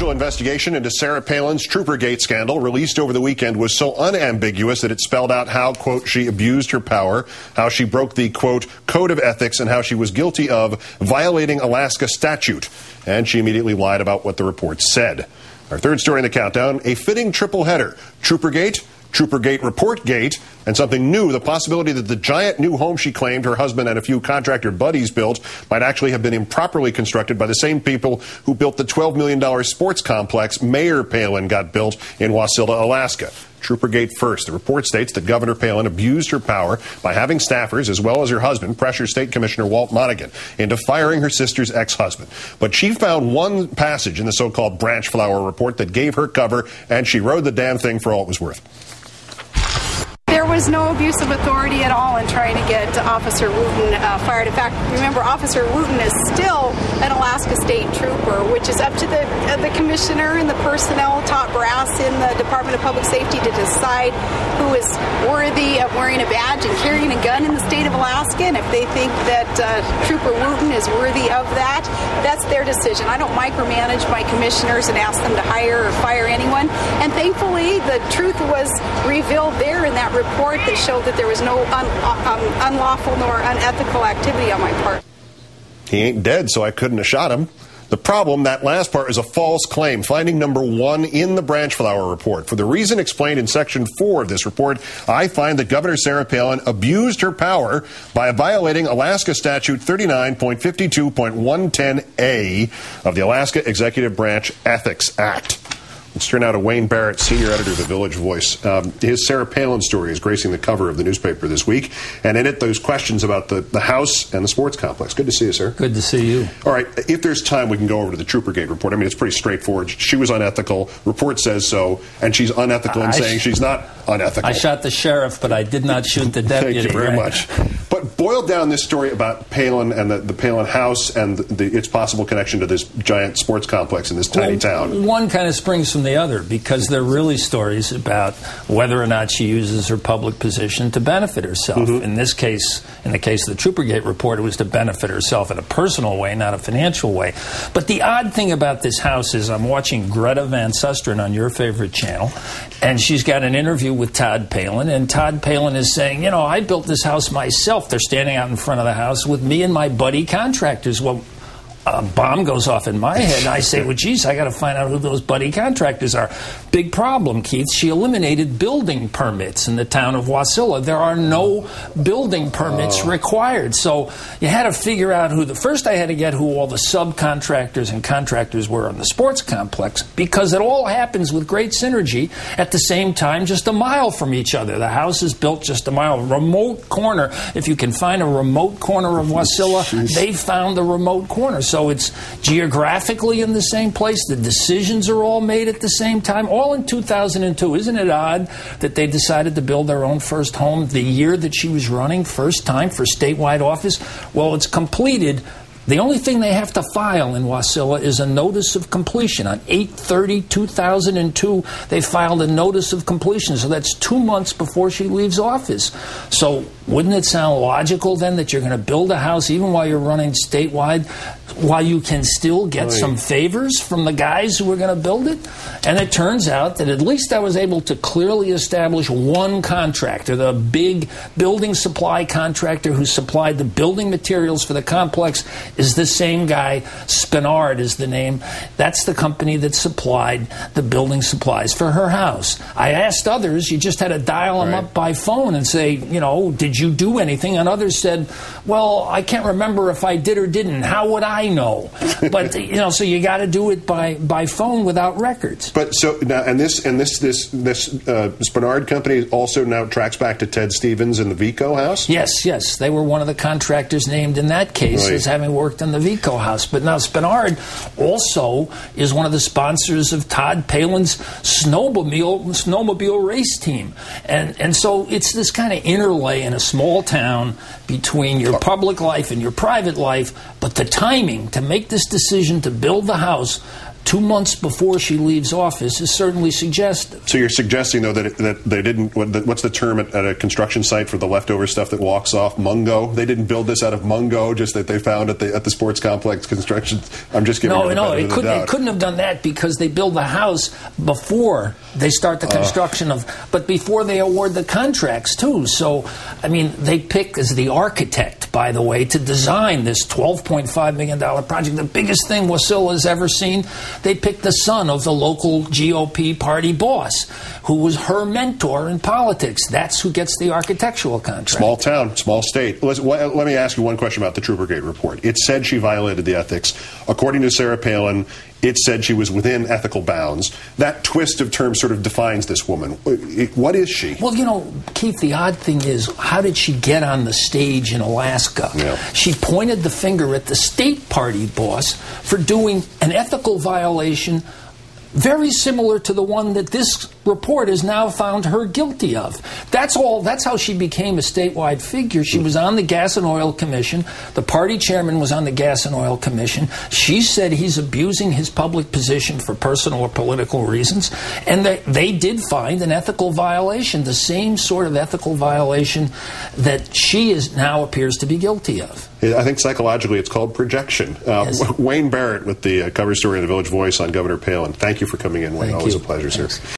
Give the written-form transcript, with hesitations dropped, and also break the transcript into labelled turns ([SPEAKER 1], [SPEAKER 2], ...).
[SPEAKER 1] official investigation into Sarah Palin's Troopergate scandal released over the weekend was so unambiguous that it spelled out how, quote, she abused her power, how she broke the, quote, code of ethics, and how she was guilty of violating Alaska statute. And she immediately lied about what the report said. Our third story in the countdown, a fitting triple header. Troopergate, Troopergate Reportgate, and something new, the possibility that the giant new home she claimed her husband and a few contractor buddies built might actually have been improperly constructed by the same people who built the $12 million sports complex Mayor Palin got built in Wasilla, Alaska. Troopergate first. The report states that Governor Palin abused her power by having staffers, as well as her husband, pressure State Commissioner Walt Monaghan, into firing her sister's ex-husband. But she found one passage in the so-called Branch Flower report that gave her cover, and she rode the damn thing for all it was worth.
[SPEAKER 2] There was no abuse of authority at all in trying to get Officer Wooten fired. In fact, remember, Officer Wooten is still an Alaska State Trooper, which is up to the commissioner and the personnel, top brass in the Department of Public Safety to decide who is worthy of wearing a badge and carrying a gun in the state of Alaska. And if they think that Trooper Wooten is worthy of that, that's their decision. I don't micromanage my commissioners and ask them to hire or fire anyone. And thankfully, the truth was revealed there in that report that showed that there was no unlawful nor unethical activity on my part.
[SPEAKER 1] He ain't dead, so I couldn't have shot him. The problem, that last part, is a false claim, finding number 1 in the Branch Flower report. For the reason explained in Section 4 of this report, I find that Governor Sarah Palin abused her power by violating Alaska Statute 39.52.110A of the Alaska Executive Branch Ethics Act. Let's turn now to Wayne Barrett, senior editor of The Village Voice. His Sarah Palin story is gracing the cover of the newspaper this week, and in it, those questions about the house and the sports complex. Good to see you, sir.
[SPEAKER 3] Good to see you.
[SPEAKER 1] All right, if there's time, we can go over to the Troopergate report. I mean, it's pretty straightforward. She was unethical. Report says so, and she's unethical in saying she's not unethical.
[SPEAKER 3] I shot the sheriff, but I did not shoot the deputy.
[SPEAKER 1] Thank you very much. But boil down this story about Palin and the Palin house and its possible connection to this giant sports complex in this tiny town.
[SPEAKER 3] One kind of springs from the other, because they're really stories about whether or not she uses her public position to benefit herself. Mm-hmm. In this case, in the case of the Troopergate report, it was to benefit herself in a personal way, not a financial way. But the odd thing about this house is I'm watching Greta Van Susteren on your favorite channel, and she's got an interview with Todd Palin, and Todd Palin is saying, you know, I built this house myself. They're standing out in front of the house with me and my buddy contractors. Well, a bomb goes off in my head, and I say, well, geez, I got to find out who those buddy contractors are. Big problem, Keith. She eliminated building permits in the town of Wasilla. There are no building permits required. So you had to figure out first I had to get who all the subcontractors and contractors were on the sports complex, because it all happens with great synergy at the same time, just a mile from each other. The house is built just a mile. Remote corner. If you can find a remote corner of Wasilla, they found the remote corner. So it's geographically in the same place. The decisions are all made at the same time, all in 2002. Isn't it odd that they decided to build their own first home the year that she was running, first time for statewide office? Well, it's completed. The only thing they have to file in Wasilla is a notice of completion. On 8/30/2002, they filed a notice of completion. So that's 2 months before she leaves office. So wouldn't it sound logical then that you're going to build a house even while you're running statewide, while you can still get some favors from the guys who are going to build it? And it turns out that at least I was able to clearly establish one contractor, the big building supply contractor who supplied the building materials for the complex, is the same guy. Spinard is the name. That's the company that supplied the building supplies for her house. I asked others, you just had to dial them up by phone and say, you know, did you do anything? And others said, well, I can't remember if I did or didn't. How would I know? But, you know, so you got to do it by phone without records.
[SPEAKER 1] But so now, and this Spinard company also now tracks back to Ted Stevens and the Vico house?
[SPEAKER 3] Yes. They were one of the contractors named in that case as having worked on the Vico house. But now Spinard also is one of the sponsors of Todd Palin's snowmobile race team. And so it's this kind of interlay in a small town between your public life and your private life. But the timing to make this decision to build the house 2 months before she leaves office is certainly suggestive.
[SPEAKER 1] So you're suggesting, though, that they didn't, what's the term at a construction site for the leftover stuff that walks off? Mungo? They didn't build this out of mungo, just that they found at the sports complex construction? I'm just giving
[SPEAKER 3] it couldn't have done that, because they build the house before they start the construction but before they award the contracts, too. So, I mean, they pick as the architect, by the way, to design this $12.5 million project, the biggest thing Wasilla has ever seen. They picked the son of the local GOP party boss, who was her mentor in politics. That's who gets the architectural contract. Small
[SPEAKER 1] town, small state. Let me ask you one question about the Troopergate report. It said she violated the ethics. According to Sarah Palin, it said she was within ethical bounds. That twist of terms sort of defines this woman. What is she?
[SPEAKER 3] Well, you know, Keith, the odd thing is, how did she get on the stage in Alaska?
[SPEAKER 1] Yeah.
[SPEAKER 3] She pointed the finger at the state party boss for doing an ethical violation very similar to the one that this report has now found her guilty of. That's all. That's how she became a statewide figure. She was on the Gas and Oil Commission. The party chairman was on the Gas and Oil Commission. She said he's abusing his public position for personal or political reasons, and they did find an ethical violation, the same sort of ethical violation that she now appears to be guilty of.
[SPEAKER 1] I think psychologically it's called projection. Wayne Barrett with the cover story of the Village Voice on Governor Palin. Thank you for coming in, Wayne. Always a pleasure, sir.